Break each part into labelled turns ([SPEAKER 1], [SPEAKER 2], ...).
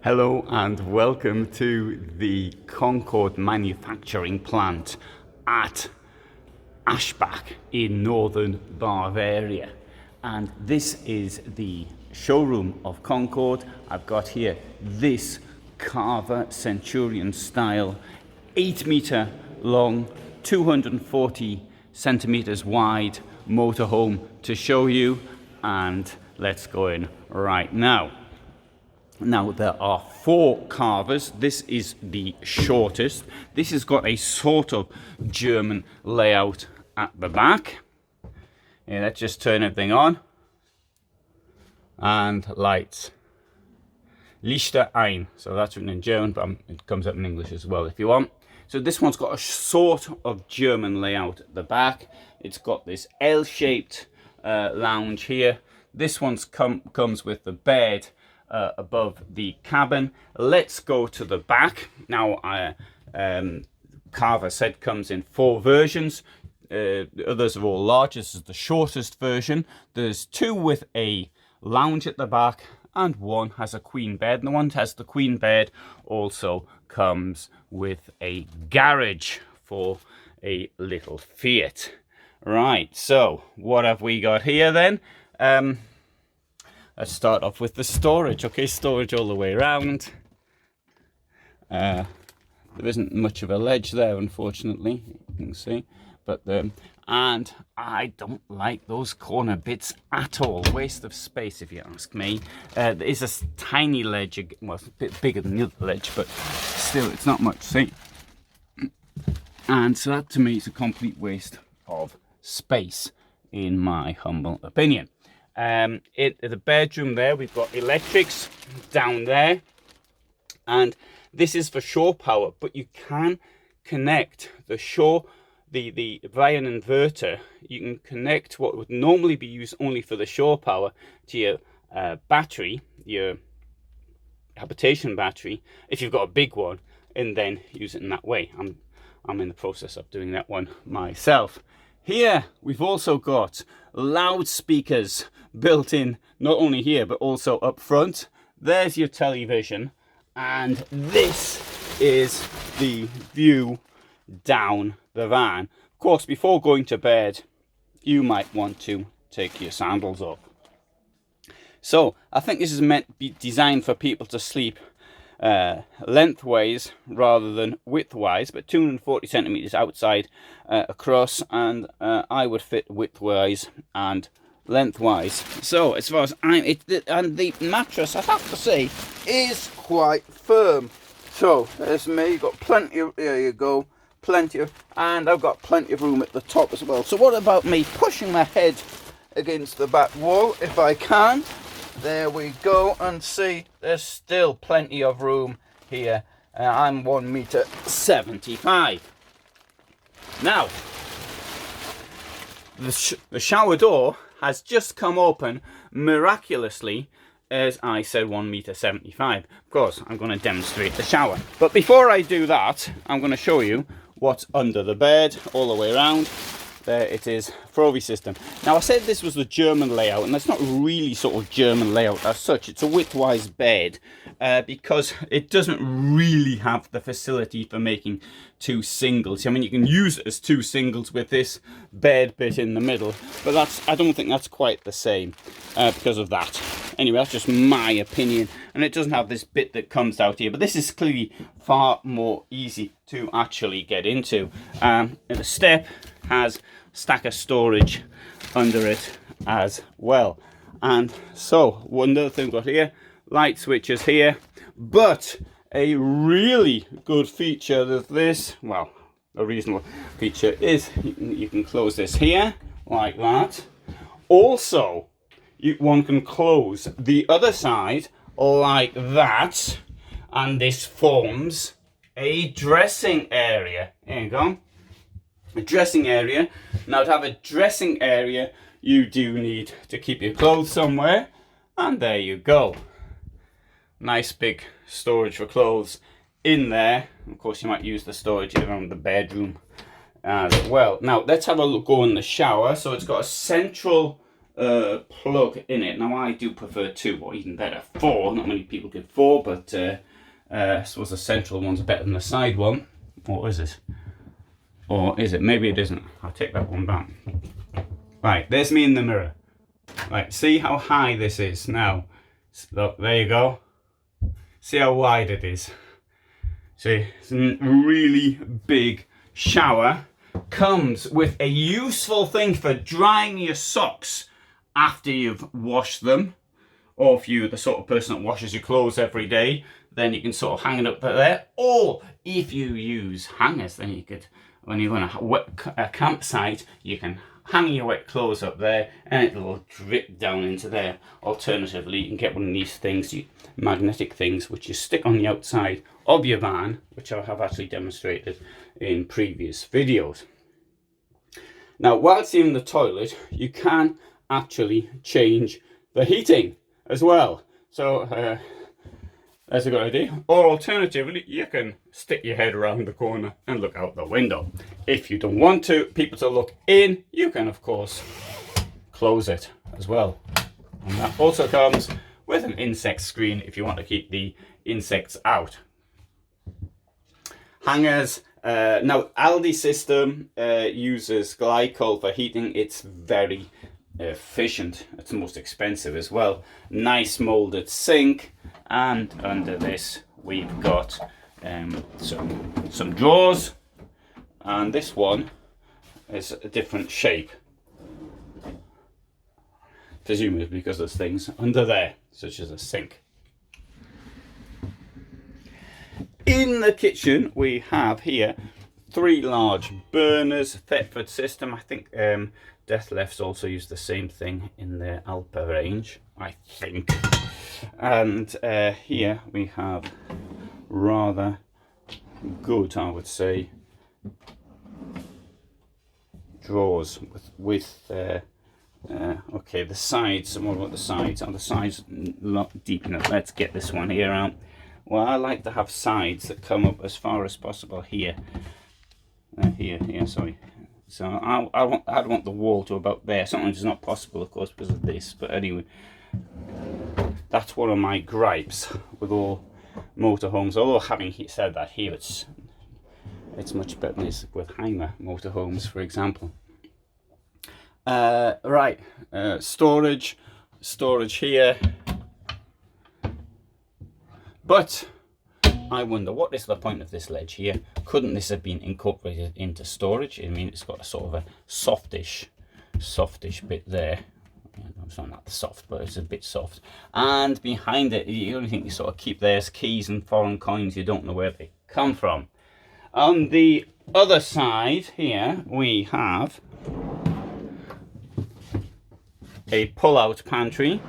[SPEAKER 1] Hello and welcome to the Concorde manufacturing plant at Aschbach in northern Bavaria, and this is the showroom of Concorde. I've got here this Carver Centurion Style 8-meter long, 240 centimeters wide motorhome to show you, and let's go in right now. Now there are 4 carvers. This is the shortest. This has got a sort of German layout at the back. Yeah, let's just turn everything on. And lights. Lichter ein. So that's written in German, but it comes up in English as well if you want. So this one's got a sort of German layout at the back. It's got this L-shaped lounge here. This one's comes with the bed above the cabin. Let's go to the back. Now, Carver said comes in 4 versions. Others are all large. This is the shortest version. There's 2 with a lounge at the back, and 1 has a queen bed. And the one that has the queen bed also comes with a garage for a little Fiat. Right, so what have we got here then? Let's start off with the storage. Okay, storage all the way around. There isn't much of a ledge there, unfortunately, you can see. But and I don't like those corner bits at all. Waste of space, if you ask me. There is a tiny ledge, well, it's a bit bigger than the other ledge, but still, it's not much. See, and so that to me is a complete waste of space, in my humble opinion. The bedroom there, we've got electrics down there, and this is for shore power, but you can connect the shore, the via an inverter. You can connect what would normally be used only for the shore power to your battery, your habitation battery, if you've got a big one, and then use it in that way. I'm in the process of doing that one myself. Here we've also got loudspeakers built in, not only here but also up front. There's your television, and this is the view down the van. Of course, before going to bed you might want to take your sandals off. So I think this is meant to be designed for people to sleep lengthways rather than widthwise, but 240 centimeters outside across, and I would fit widthwise and lengthwise. So as far as and the mattress, I have to say, is quite firm. So there's me, got plenty of, there you go, plenty of, and I've got plenty of room at the top as well. So what about me pushing my head against the back wall if I can? There we go, and see, there's still plenty of room here. I'm 1.75 meters. Now, the shower door has just come open miraculously, as I said, 1.75 meters. Of course, I'm going to demonstrate the shower. But before I do that, I'm going to show you what's under the bed all the way around. There it is, Frovi system. Now I said this was the German layout, and that's not really sort of German layout as such. It's a widthwise bed because it doesn't really have the facility for making 2 singles. I mean, you can use it as 2 singles with this bed bit in the middle, but I don't think that's quite the same because of that. Anyway, that's just my opinion, and it doesn't have this bit that comes out here, but this is clearly far more easy to actually get into. And the step has a stack of storage under it as well. And so one other thing we've got here, light switches here, but a really good feature of this, well, a reasonable feature, is you can close this here like that. Also, one can close the other side like that, and this forms a dressing area. There you go, a dressing area. Now, to have a dressing area, you do need to keep your clothes somewhere, and there you go. Nice big storage for clothes in there. Of course, you might use the storage around the bedroom as well. Now, let's have a look, go in the shower. So it's got a central plug in it. Now I do prefer 2, or even better 4. Not many people get 4, but I suppose the central one's better than the side one. Or is it? Or is it? Maybe it isn't. I'll take that one back. Right, there's me in the mirror. Right, see how high this is now. Look, there you go. See how wide it is. See, it's a really big shower. Comes with a useful thing for drying your socks after you've washed them. Or if you're the sort of person that washes your clothes every day, then you can sort of hang it up there. Or if you use hangers, then you could, when you're on a campsite, you can hang your wet clothes up there and it'll drip down into there. Alternatively, you can get one of these things, magnetic things, which you stick on the outside of your van, which I have actually demonstrated in previous videos. Now, whilst you're in the toilet, you can actually change the heating as well. So that's a good idea. Or alternatively, you can stick your head around the corner and look out the window. If you don't want people to look in, you can of course close it as well. And that also comes with an insect screen if you want to keep the insects out. Hangers. Now Aldi system uses glycol for heating. It's very efficient. It's the most expensive as well. Nice molded sink. And under this we've got some drawers, and this one is a different shape, presumably because there's things under there such as a sink. In the kitchen we have here 3 large burners, Thetford system. I think Deathlefts also use the same thing in their Alpa range, I think. And here we have rather good, I would say, drawers with okay, the sides. More about the sides. Are the sides not deep enough? Let's get this one here out. Well, I like to have sides that come up as far as possible here. Here, sorry. So I'd want the wall to about there. Sometimes it's not possible, of course, because of this. But anyway, that's one of my gripes with all motorhomes. Although having said that, here it's much better than this with Hymer motorhomes, for example. Right, storage here. But I wonder, what is the point of this ledge here? Couldn't this have been incorporated into storage? I mean, it's got a sort of a softish bit there. It's not that soft, but it's a bit soft. And behind it, the only thing you sort of keep there is keys and foreign coins. You don't know where they come from. On the other side here, we have a pull-out pantry.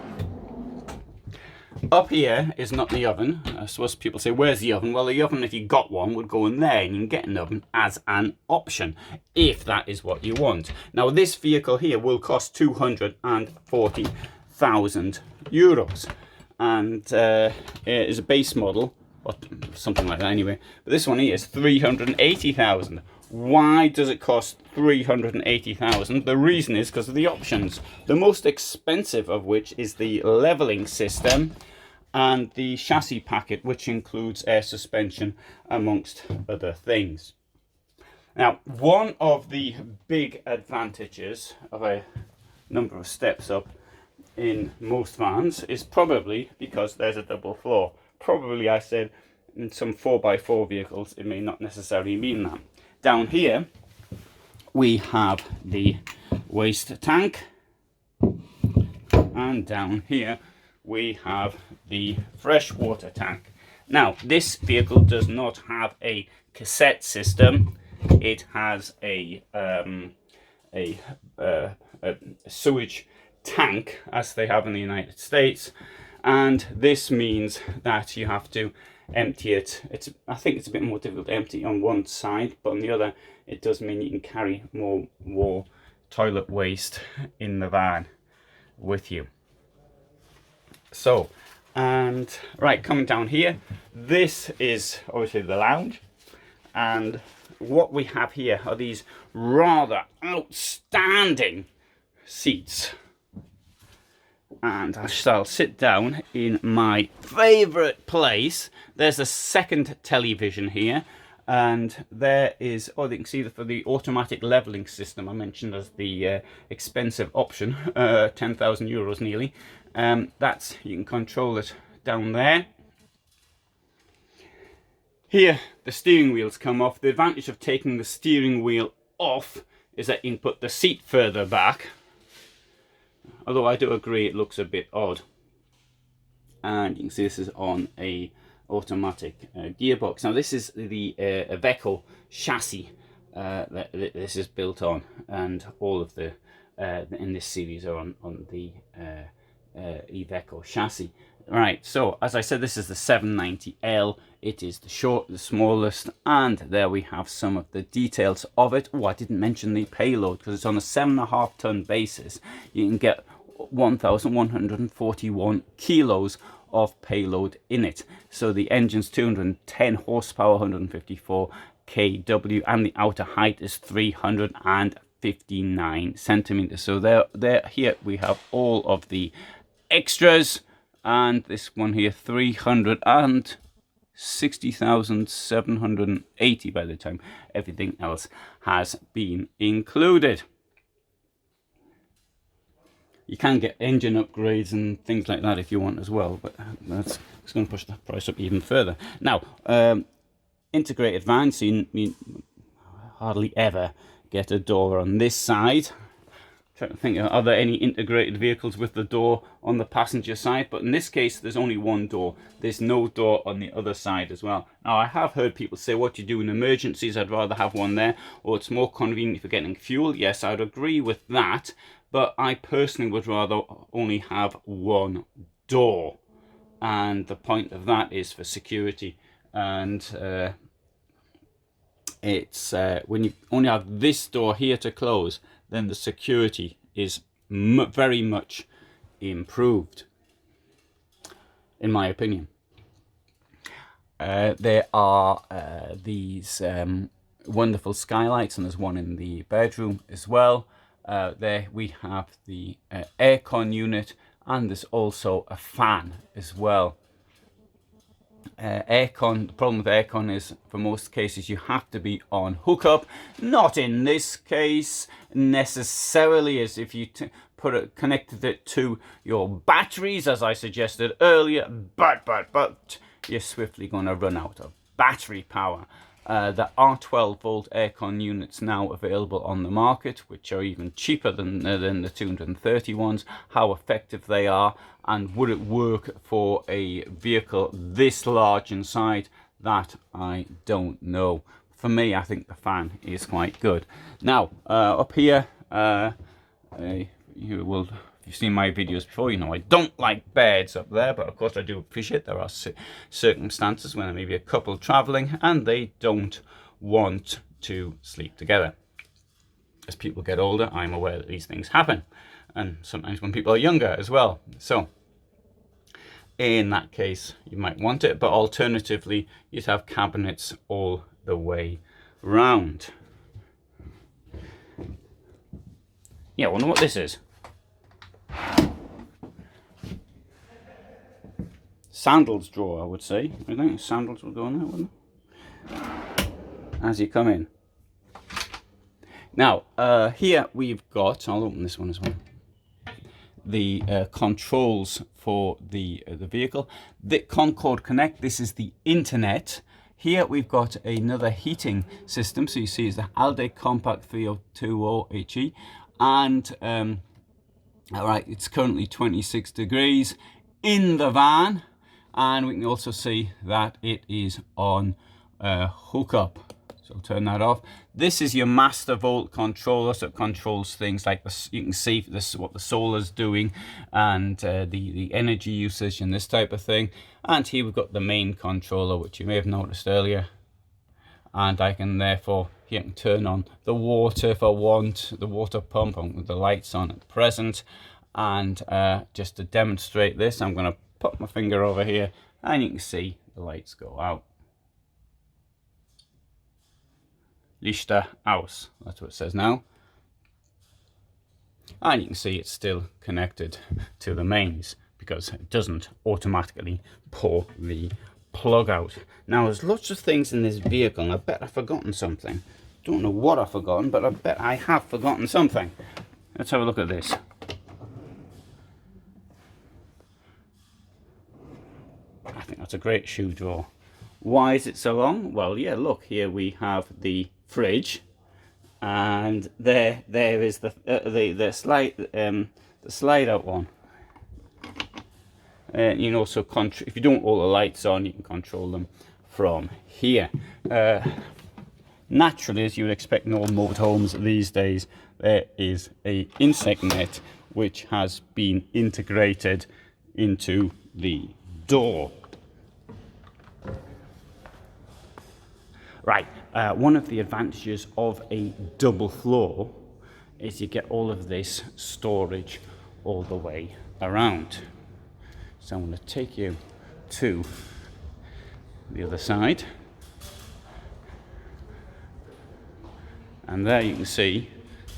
[SPEAKER 1] Up here is not the oven. I suppose people say, where's the oven? Well, the oven, if you got one, would go in there, and you can get an oven as an option, if that is what you want. Now, this vehicle here will cost 240,000 euros, and it is a base model, or something like that anyway. But this one here is 380,000. Why does it cost 380,000? The reason is because of the options. The most expensive of which is the leveling system and the chassis packet, which includes air suspension amongst other things. Now, one of the big advantages of a number of steps up in most vans is probably because there's a double floor. Probably, I said, in some 4x4 vehicles it may not necessarily mean that. Down here we have the waste tank, and down here we have the freshwater tank. Now, this vehicle does not have a cassette system. It has a sewage tank, as they have in the United States, and this means that you have to empty it. I think it's a bit more difficult to empty on one side, but on the other it does mean you can carry more toilet waste in the van with you. So, and right, coming down here, this is obviously the lounge, and what we have here are these rather outstanding seats. and I shall sit down in my favourite place. There's a second television here, and there is, oh, you can see for the automatic levelling system I mentioned as the expensive option, 10,000 euros nearly. That's, you can control it down there. Here the steering wheels come off. The advantage of taking the steering wheel off is that you can put the seat further back, although I do agree it looks a bit odd. And you can see this is on a automatic gearbox. Now this is the Iveco chassis that this is built on, and all of the in this series are on the Iveco chassis. Right, so as I said, this is the 790L. It is the smallest, and there we have some of the details of it. Oh, I didn't mention the payload, because it's on a 7.5 ton basis. You can get 1,141 kilos of payload in it. So the engine's 210 horsepower, 154 kW, and the outer height is 359 centimeters. So there here we have all of the extras. And this one here, 360,780 by the time everything else has been included. You can get engine upgrades and things like that if you want as well, but it's going to push the price up even further. Now, integrated vans, so you hardly ever get a door on this side. Trying to think, are there any integrated vehicles with the door on the passenger side? But in this case, there's only one door. There's no door on the other side as well. Now, I have heard people say, what do you do in emergencies? I'd rather have one there, or it's more convenient for getting fuel. Yes, I'd agree with that, but I personally would rather only have one door, and the point of that is for security. And it's when you only have this door here to close, then the security is very much improved, in my opinion. There are these wonderful skylights, and there's one in the bedroom as well. There we have the aircon unit, and there's also a fan as well. Aircon, the problem with aircon is, for most cases, you have to be on hookup. Not in this case necessarily, as if you connected it to your batteries, as I suggested earlier, but you're swiftly going to run out of battery power. There are 12-volt aircon units now available on the market, which are even cheaper than the 230 ones. How effective they are, and would it work for a vehicle this large inside, that I don't know. For me, I think the fan is quite good. Now, up here, you've seen my videos before, you know I don't like beds up there, but of course I do appreciate there are circumstances when there may be a couple traveling and they don't want to sleep together. As people get older, I'm aware that these things happen, and sometimes when people are younger as well. So in that case, you might want it, but alternatively, you'd have cabinets all the way round. Yeah, I wonder what this is. Sandals drawer, I would say. I think sandals will go in there, wouldn't they? As you come in. Now, here we've got, I'll open this one as well, the controls for the vehicle. The Concorde Connect, this is the internet. Here we've got another heating system. So you see it's the Alde Compact 3020 HE. And, all right, it's currently 26 degrees in the van. And we can also see that it is on hookup. So I'll turn that off. This is your master volt controller, so it controls things like this. You can see this, what the solar's doing, and the energy usage and this type of thing. And here we've got the main controller, which you may have noticed earlier. And I can therefore, here I can turn on the water if I want, the water pump, with the lights on at present. And just to demonstrate this, I'm going to put my finger over here, and you can see the lights go out. Lichter aus, that's what it says now. and you can see it's still connected to the mains because it doesn't automatically pull the plug out. Now there's lots of things in this vehicle, and I bet I've forgotten something. Don't know what I've forgotten, but I bet I have forgotten something. Let's have a look at this. I think that's a great shoe drawer. Why is it so long? Well, yeah, look, here we have the fridge, and there is the slide out one. You can also if you don't want all the lights on, you can control them from here. Naturally, as you would expect in all motorhomes these days, there is a insect net which has been integrated into the door. Right, one of the advantages of a double floor is you get all of this storage all the way around. So I'm going to take you to the other side, and there you can see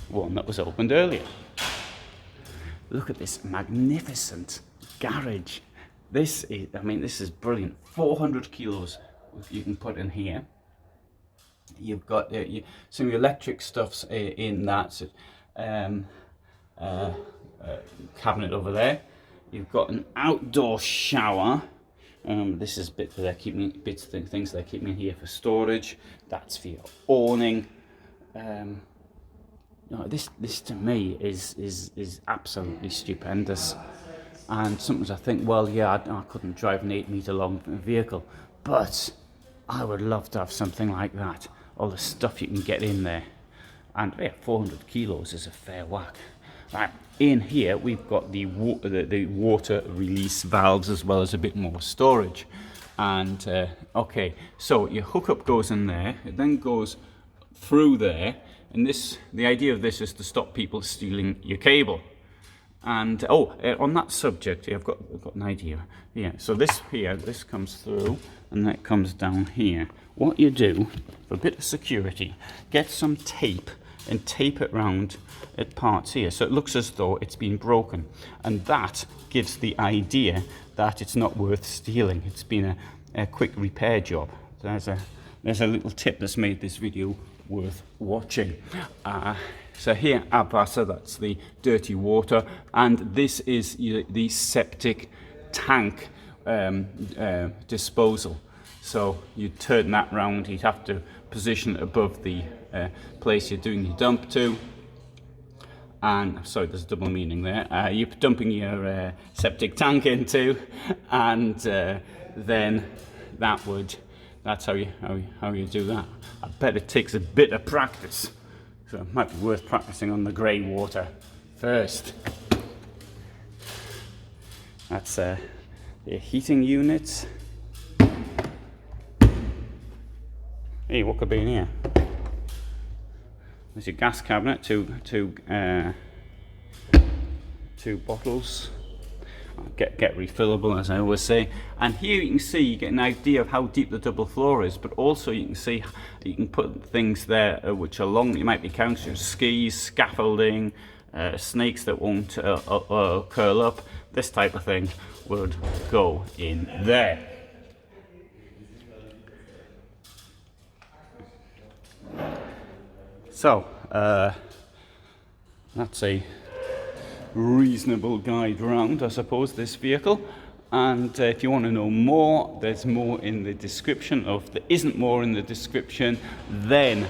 [SPEAKER 1] one that was opened earlier. Look at this magnificent garage. This is brilliant. 400 kilos you can put in here. You've got some electric stuffs in that cabinet over there. You've got an outdoor shower. This is things they're keeping in here for storage. That's for your awning. This to me is absolutely stupendous. And sometimes I think, well, yeah, I couldn't drive an 8-meter long vehicle, but I would love to have something like that. All the stuff you can get in there. And yeah, 400 kilos is a fair whack. Right, in here we've got the water release valves, as well as a bit more storage. And okay, so your hookup goes in there, it then goes through there, and the idea of this is to stop people stealing your cable. And on that subject, I've got an idea. Yeah, so this comes through, and that comes down here. What you do, for a bit of security, get some tape and tape it round at parts here, so it looks as though it's been broken. And that gives the idea that it's not worth stealing. It's been a quick repair job. There's a little tip that's made this video worth watching. So here, Abwasser, that's the dirty water, and this is the septic tank disposal. So you turn that round, you'd have to position it above the place you're doing your dump to. And sorry, there's a double meaning there. You're dumping your septic tank into, and then that's how you do that. I bet it takes a bit of practice, so it might be worth practicing on the grey water first. That's the heating units. Hey, what could be in here? There's your gas cabinet, two bottles. Get refillable, as I always say. And here you can see, you get an idea of how deep the double floor is, but also you can see you can put things there which are long. You might be counting skis, scaffolding, snakes that won't curl up. This type of thing would go in there. So that's a reasonable guide round, I suppose, this vehicle. And if you want to know more, there's more in the description. Or if there isn't more in the description, then you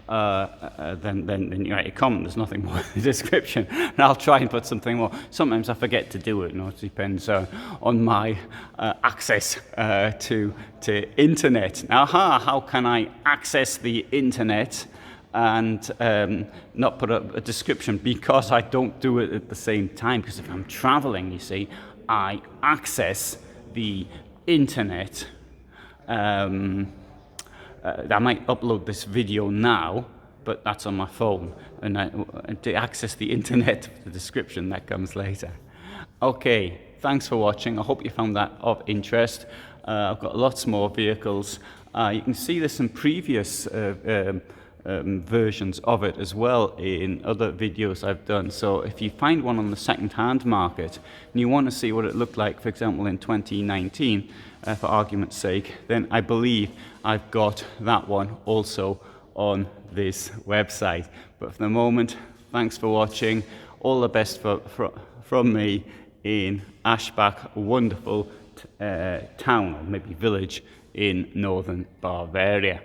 [SPEAKER 1] write a comment. There's nothing more in the description, and I'll try and put something more. Sometimes I forget to do it. It depends on my access to internet. Now, how can I access the internet and not put a description? Because I don't do it at the same time, because if I'm traveling, you see, I access the internet. I might upload this video now, but that's on my phone, and to access the internet, the description, that comes later. Okay, thanks for watching. I hope you found that of interest. I've got lots more vehicles. You can see this in previous versions of it as well in other videos I've done. So if you find one on the second-hand market and you want to see what it looked like, for example, in 2019, for argument's sake, then I believe I've got that one also on this website. But for the moment, thanks for watching. All the best from me in Ashbach, a wonderful town, or maybe village in northern Bavaria.